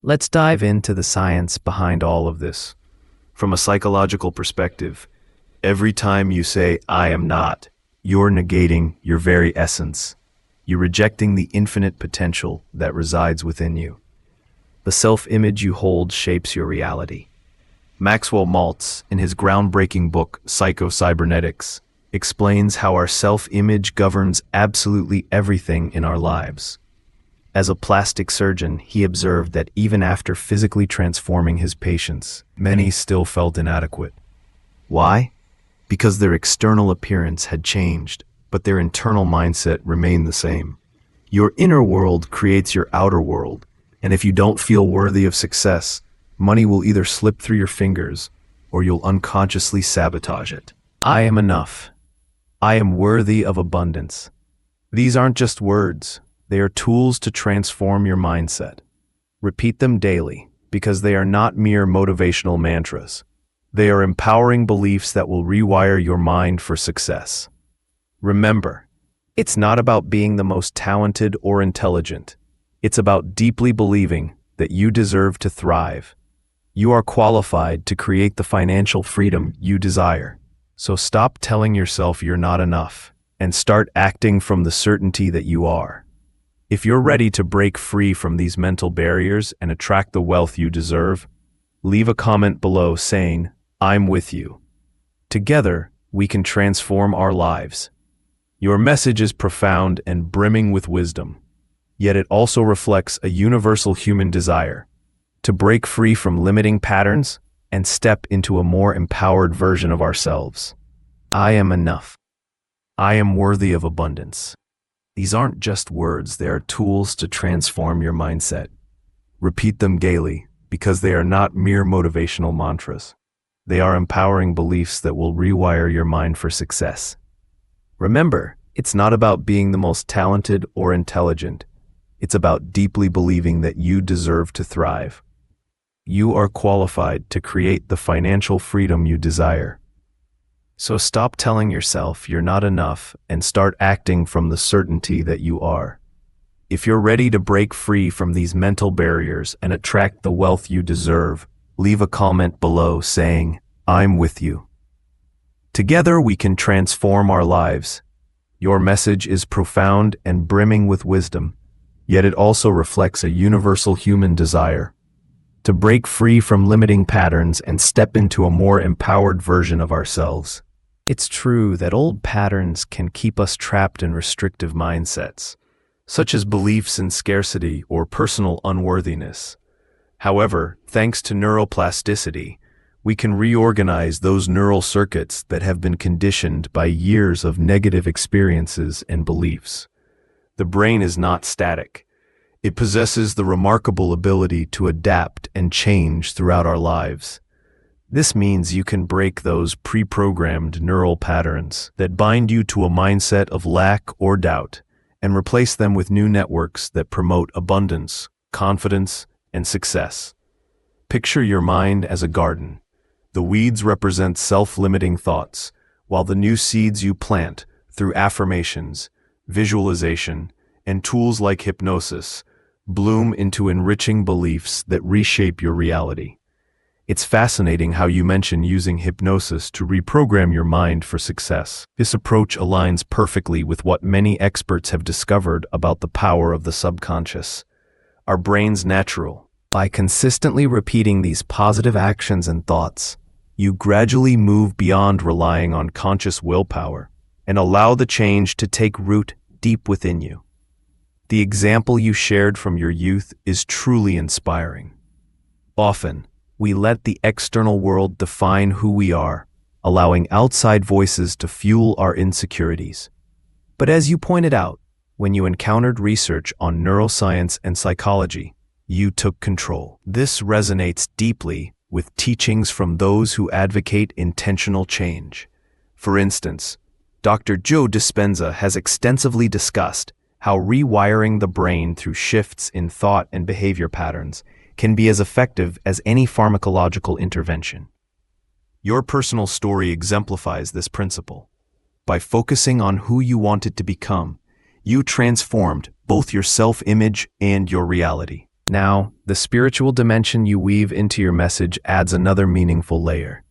Let's dive into the science behind all of this. From a psychological perspective, every time you say, "I am not," you're negating your very essence. You're rejecting the infinite potential that resides within you. The self-image you hold shapes your reality. Maxwell Maltz, in his groundbreaking book, Psycho-Cybernetics, explains how our self-image governs absolutely everything in our lives. As a plastic surgeon, he observed that even after physically transforming his patients, many still felt inadequate. Why? Because their external appearance had changed, but their internal mindset remained the same. Your inner world creates your outer world, and if you don't feel worthy of success, money will either slip through your fingers or you'll unconsciously sabotage it. I am enough. I am worthy of abundance. These aren't just words. They are tools to transform your mindset. Repeat them daily, because they are not mere motivational mantras. They are empowering beliefs that will rewire your mind for success. Remember, it's not about being the most talented or intelligent. It's about deeply believing that you deserve to thrive. You are qualified to create the financial freedom you desire. So stop telling yourself you're not enough, and start acting from the certainty that you are. If you're ready to break free from these mental barriers and attract the wealth you deserve, leave a comment below saying, "I'm with you." Together, we can transform our lives. Your message is profound and brimming with wisdom, yet it also reflects a universal human desire to break free from limiting patterns and step into a more empowered version of ourselves. I am enough. I am worthy of abundance. These aren't just words, they are tools to transform your mindset. Repeat them daily, because they are not mere motivational mantras. They are empowering beliefs that will rewire your mind for success. Remember, it's not about being the most talented or intelligent. It's about deeply believing that you deserve to thrive. You are qualified to create the financial freedom you desire. So stop telling yourself you're not enough and start acting from the certainty that you are. If you're ready to break free from these mental barriers and attract the wealth you deserve, leave a comment below saying, "I'm with you." Together we can transform our lives. Your message is profound and brimming with wisdom, yet it also reflects a universal human desire to break free from limiting patterns and step into a more empowered version of ourselves. It's true that old patterns can keep us trapped in restrictive mindsets, such as beliefs in scarcity or personal unworthiness. However, thanks to neuroplasticity, we can reorganize those neural circuits that have been conditioned by years of negative experiences and beliefs. The brain is not static. It possesses the remarkable ability to adapt and change throughout our lives. This means you can break those pre-programmed neural patterns that bind you to a mindset of lack or doubt and replace them with new networks that promote abundance, confidence, and success. Picture your mind as a garden. The weeds represent self-limiting thoughts, while the new seeds you plant through affirmations, visualization, and tools like hypnosis bloom into enriching beliefs that reshape your reality. It's fascinating how you mention using hypnosis to reprogram your mind for success. This approach aligns perfectly with what many experts have discovered about the power of the subconscious. Our brain's natural. By consistently repeating these positive actions and thoughts, you gradually move beyond relying on conscious willpower and allow the change to take root deep within you. The example you shared from your youth is truly inspiring. Often, we let the external world define who we are, allowing outside voices to fuel our insecurities. But as you pointed out, when you encountered research on neuroscience and psychology, you took control. This resonates deeply with teachings from those who advocate intentional change. For instance, Dr. Joe Dispenza has extensively discussed how rewiring the brain through shifts in thought and behavior patterns can be as effective as any pharmacological intervention. Your personal story exemplifies this principle. By focusing on who you wanted to become, you transformed both your self-image and your reality. Now, the spiritual dimension you weave into your message adds another meaningful layer.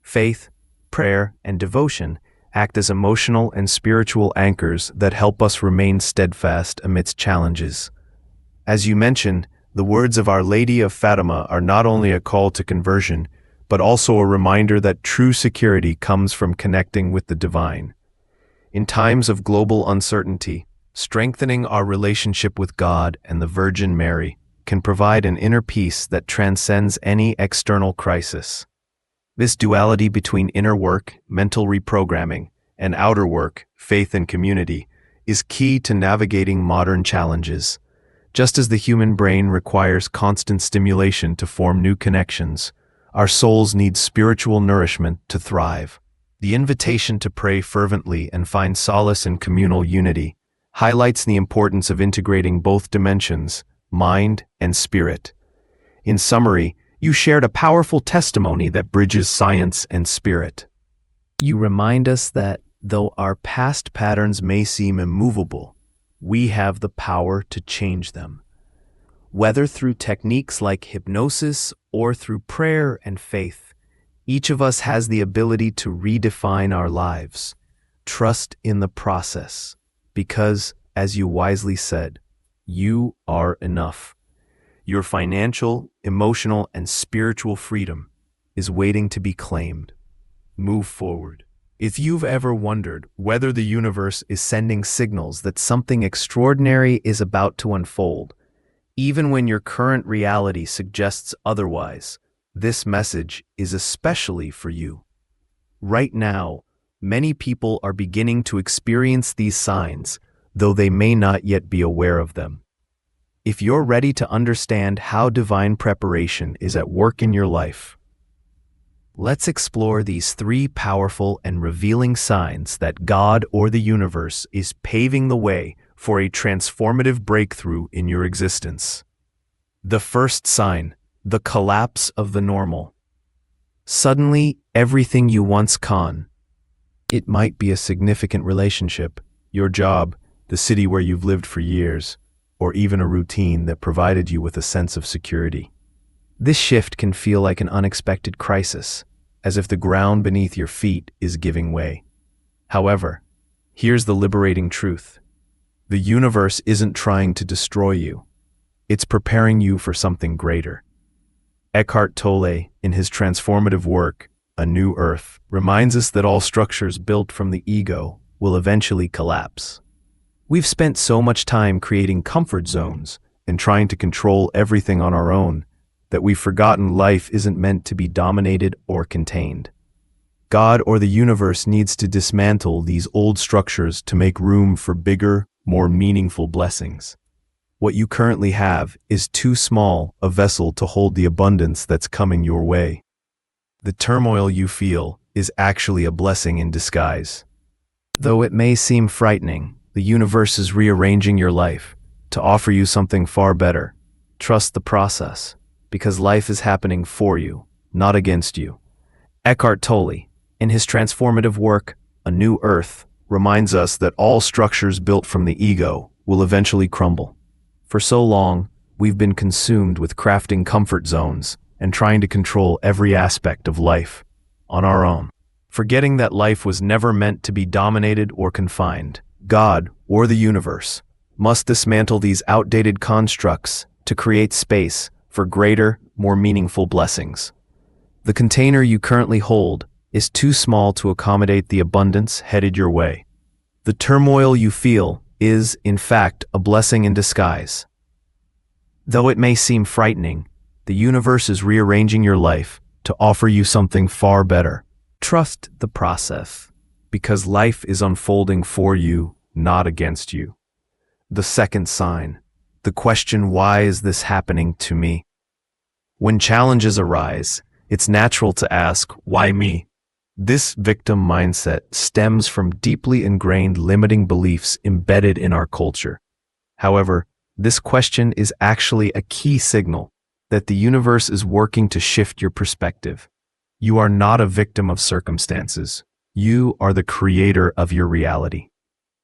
Faith, prayer, and devotion act as emotional and spiritual anchors that help us remain steadfast amidst challenges. As you mentioned, the words of Our Lady of Fatima are not only a call to conversion, but also a reminder that true security comes from connecting with the divine. In times of global uncertainty, strengthening our relationship with God and the Virgin Mary can provide an inner peace that transcends any external crisis. This duality between inner work, mental reprogramming, and outer work, faith and community, is key to navigating modern challenges. Just as the human brain requires constant stimulation to form new connections, our souls need spiritual nourishment to thrive. The invitation to pray fervently and find solace in communal unity highlights the importance of integrating both dimensions, mind and spirit. In summary, you shared a powerful testimony that bridges science and spirit. You remind us that, though our past patterns may seem immovable, we have the power to change them. Whether through techniques like hypnosis or through prayer and faith, each of us has the ability to redefine our lives. Trust in the process, because, as you wisely said, you are enough. Your financial, emotional, and spiritual freedom is waiting to be claimed. Move forward. If you've ever wondered whether the universe is sending signals that something extraordinary is about to unfold, even when your current reality suggests otherwise, this message is especially for you. Right now, many people are beginning to experience these signs, though they may not yet be aware of them. If you're ready to understand how divine preparation is at work in your life, let's explore these 3 powerful and revealing signs that God or the universe is paving the way for a transformative breakthrough in your existence. The first sign, the collapse of the normal. Suddenly, everything you once it might be a significant relationship, your job, the city where you've lived for years, or even a routine that provided you with a sense of security. This shift can feel like an unexpected crisis, as if the ground beneath your feet is giving way. However, here's the liberating truth. The universe isn't trying to destroy you. It's preparing you for something greater. Eckhart Tolle, in his transformative work, A New Earth, reminds us that all structures built from the ego will eventually collapse. We've spent so much time creating comfort zones and trying to control everything on our own that we've forgotten life isn't meant to be dominated or contained. God or the universe needs to dismantle these old structures to make room for bigger, more meaningful blessings. What you currently have is too small a vessel to hold the abundance that's coming your way. The turmoil you feel is actually a blessing in disguise. Though it may seem frightening, the universe is rearranging your life to offer you something far better. Trust the process, because life is happening for you, not against you. Eckhart Tolle, in his transformative work, A New Earth, reminds us that all structures built from the ego will eventually crumble. For so long, we've been consumed with crafting comfort zones and trying to control every aspect of life on our own, forgetting that life was never meant to be dominated or confined. God, or the universe, must dismantle these outdated constructs to create space for greater, more meaningful blessings. The container you currently hold is too small to accommodate the abundance headed your way. The turmoil you feel is, in fact, a blessing in disguise. Though it may seem frightening, the universe is rearranging your life to offer you something far better. Trust the process, because life is unfolding for you, not against you. The second sign, the question, why is this happening to me? When challenges arise, it's natural to ask, why me? This victim mindset stems from deeply ingrained limiting beliefs embedded in our culture. However, this question is actually a key signal that the universe is working to shift your perspective. You are not a victim of circumstances. You are the creator of your reality.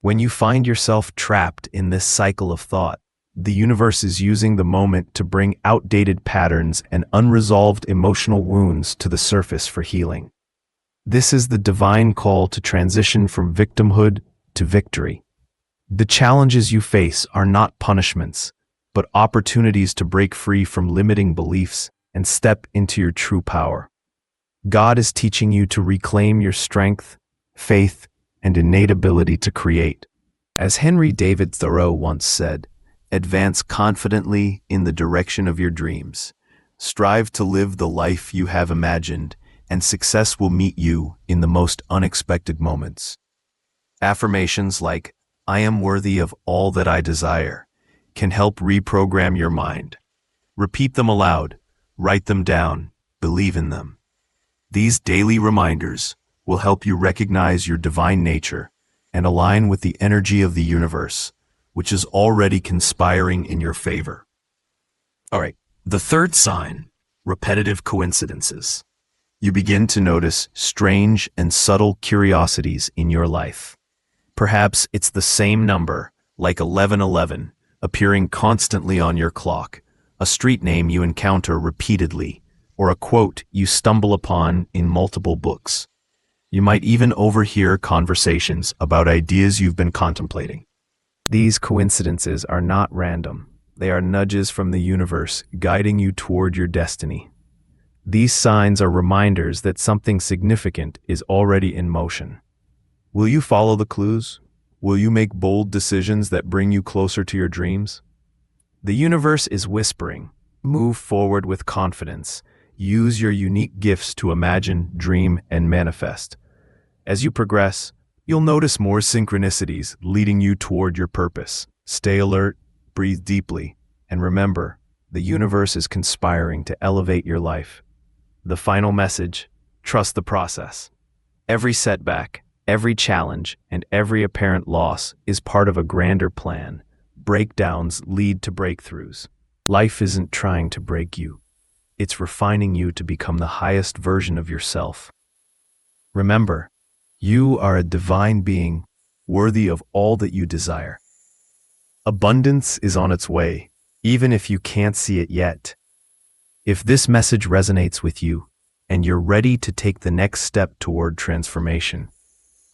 When you find yourself trapped in this cycle of thought, The universe is using the moment to bring outdated patterns and unresolved emotional wounds to the surface for healing. This is the divine call to transition from victimhood to victory. The challenges you face are not punishments, but opportunities to break free from limiting beliefs and step into your true power. God is teaching you to reclaim your strength, faith, and innate ability to create. As Henry David Thoreau once said, "Advance confidently in the direction of your dreams. Strive to live the life you have imagined, and success will meet you in the most unexpected moments." Affirmations like, "I am worthy of all that I desire," can help reprogram your mind. Repeat them aloud, write them down, believe in them. These daily reminders will help you recognize your divine nature and align with the energy of the universe, which is already conspiring in your favor. All right, the third sign, repetitive coincidences. You begin to notice strange and subtle curiosities in your life. Perhaps it's the same number, like 1111, appearing constantly on your clock, a street name you encounter repeatedly, or a quote you stumble upon in multiple books. You might even overhear conversations about ideas you've been contemplating. These coincidences are not random. They are nudges from the universe guiding you toward your destiny. These signs are reminders that something significant is already in motion. Will you follow the clues? Will you make bold decisions that bring you closer to your dreams? The universe is whispering, move forward with confidence. Use your unique gifts to imagine, dream, and manifest. As you progress, you'll notice more synchronicities leading you toward your purpose. Stay alert, breathe deeply, and remember, the universe is conspiring to elevate your life. The final message: trust the process. Every setback, every challenge, and every apparent loss is part of a grander plan. Breakdowns lead to breakthroughs. Life isn't trying to break you. It's refining you to become the highest version of yourself. Remember, you are a divine being, worthy of all that you desire. Abundance is on its way, even if you can't see it yet. If this message resonates with you, and you're ready to take the next step toward transformation,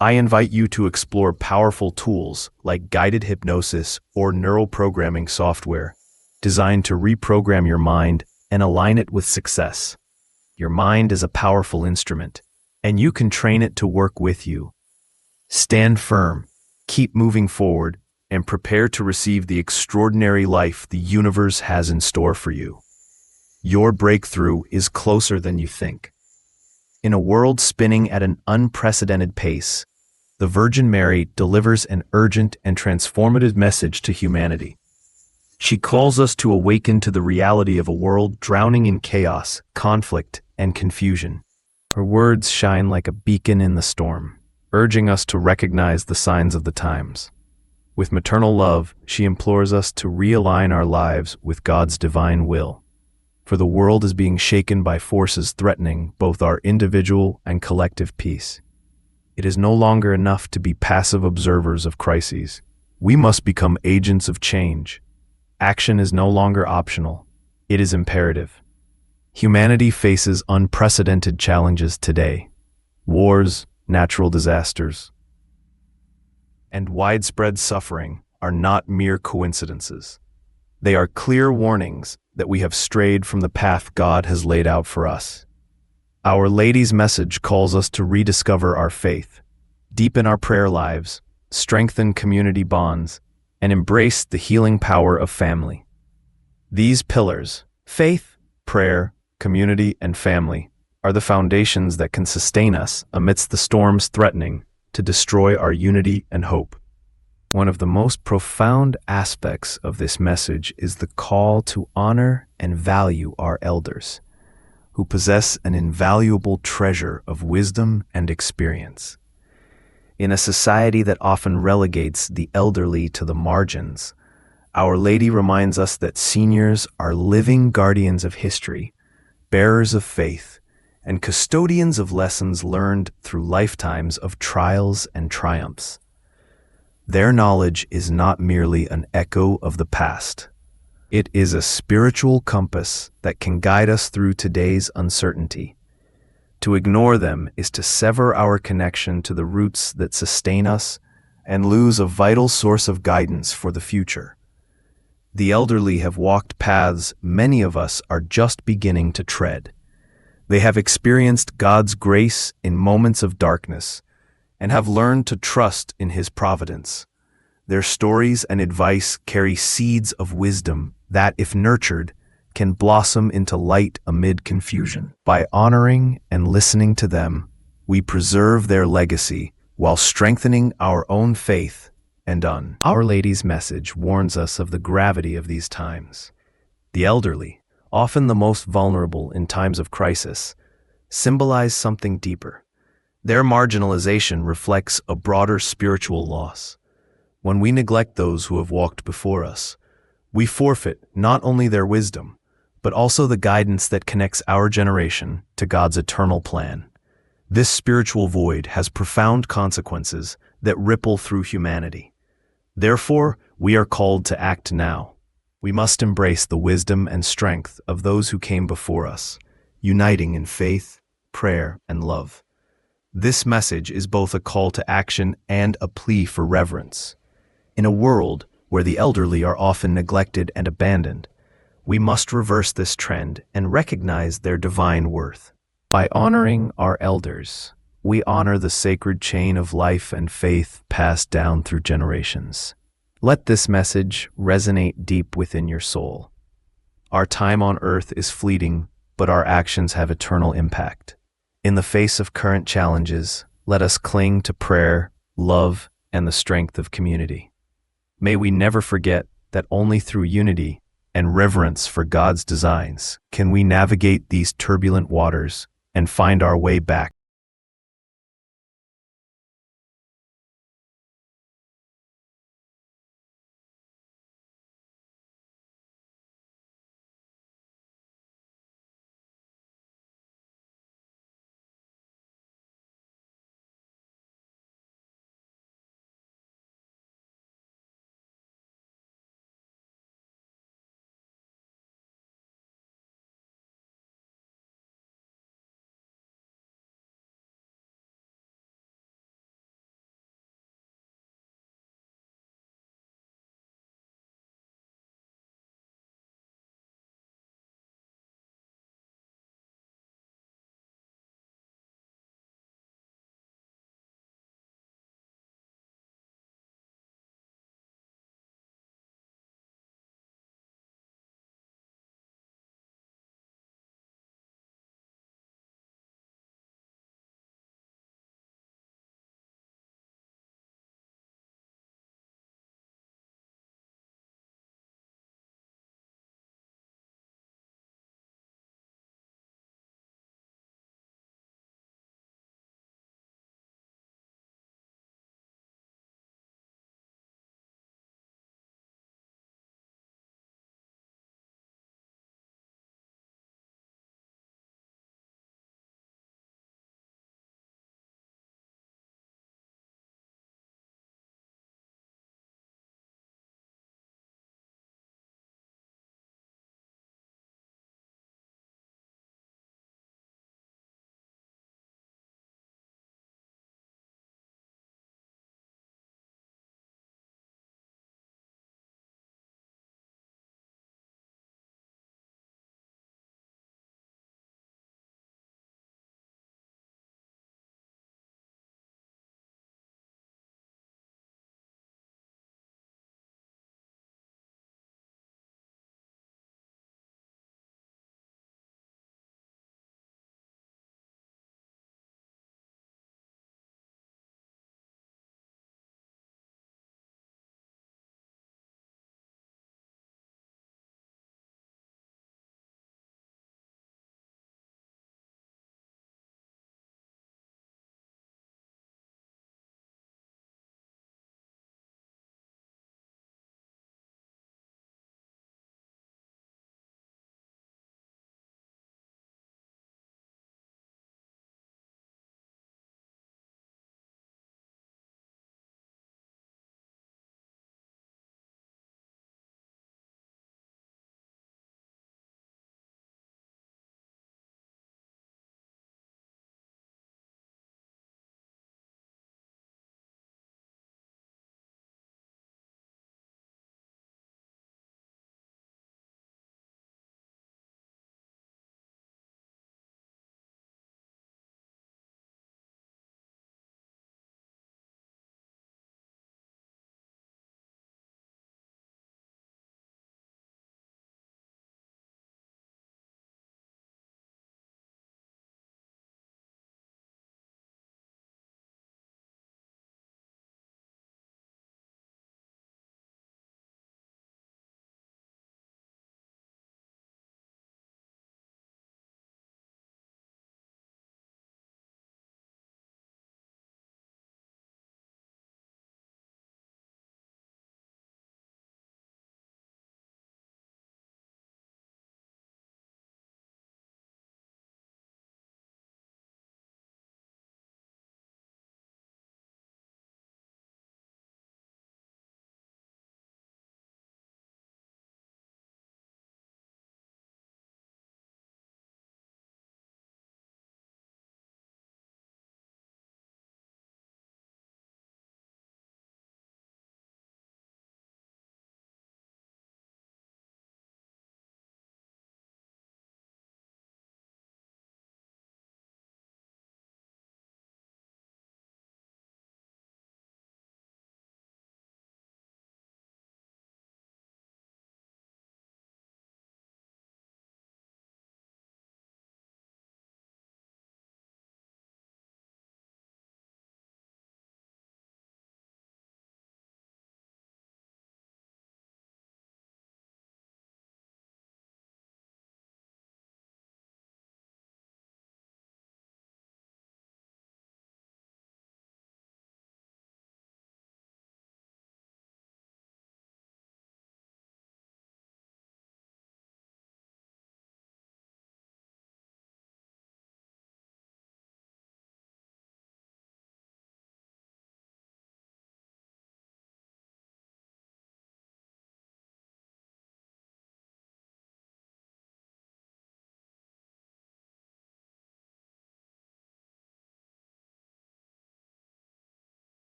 I invite you to explore powerful tools like guided hypnosis or neural programming software designed to reprogram your mind and align it with success. Your mind is a powerful instrument, and you can train it to work with you. Stand firm, keep moving forward, and prepare to receive the extraordinary life the universe has in store for you. Your breakthrough is closer than you think. In a world spinning at an unprecedented pace, the Virgin Mary delivers an urgent and transformative message to humanity. She calls us to awaken to the reality of a world drowning in chaos, conflict, and confusion. Her words shine like a beacon in the storm, urging us to recognize the signs of the times. With maternal love, she implores us to realign our lives with God's divine will. For the world is being shaken by forces threatening both our individual and collective peace. It is no longer enough to be passive observers of crises. We must become agents of change. Action is no longer optional. It is imperative. Humanity faces unprecedented challenges today. Wars, natural disasters, and widespread suffering are not mere coincidences. They are clear warnings that we have strayed from the path God has laid out for us. Our Lady's message calls us to rediscover our faith, deepen our prayer lives, strengthen community bonds, and embrace the healing power of family. These pillars, faith, prayer, community, and family, are the foundations that can sustain us amidst the storms threatening to destroy our unity and hope. One of the most profound aspects of this message is the call to honor and value our elders, who possess an invaluable treasure of wisdom and experience. In a society that often relegates the elderly to the margins, Our Lady reminds us that seniors are living guardians of history, bearers of faith, and custodians of lessons learned through lifetimes of trials and triumphs. Their knowledge is not merely an echo of the past, It is a spiritual compass that can guide us through today's uncertainty. To ignore them is to sever our connection to the roots that sustain us and lose a vital source of guidance for the future. The elderly have walked paths many of us are just beginning to tread. They have experienced God's grace in moments of darkness and have learned to trust in His providence. Their stories and advice carry seeds of wisdom that, if nurtured, can blossom into light amid confusion. By honoring and listening to them, we preserve their legacy while strengthening our own faith and Our Lady's message warns us of the gravity of these times. The elderly, often the most vulnerable in times of crisis, symbolize something deeper. Their marginalization reflects a broader spiritual loss. When we neglect those who have walked before us, we forfeit not only their wisdom, but also the guidance that connects our generation to God's eternal plan. This spiritual void has profound consequences that ripple through humanity. Therefore, we are called to act now. We must embrace the wisdom and strength of those who came before us, uniting in faith, prayer, and love. This message is both a call to action and a plea for reverence. In a world where the elderly are often neglected and abandoned, we must reverse this trend and recognize their divine worth. By honoring our elders, we honor the sacred chain of life and faith passed down through generations. Let this message resonate deep within your soul. Our time on earth is fleeting, but our actions have eternal impact. In the face of current challenges, let us cling to prayer, love, and the strength of community. May we never forget that only through unity and reverence for God's designs can we navigate these turbulent waters and find our way back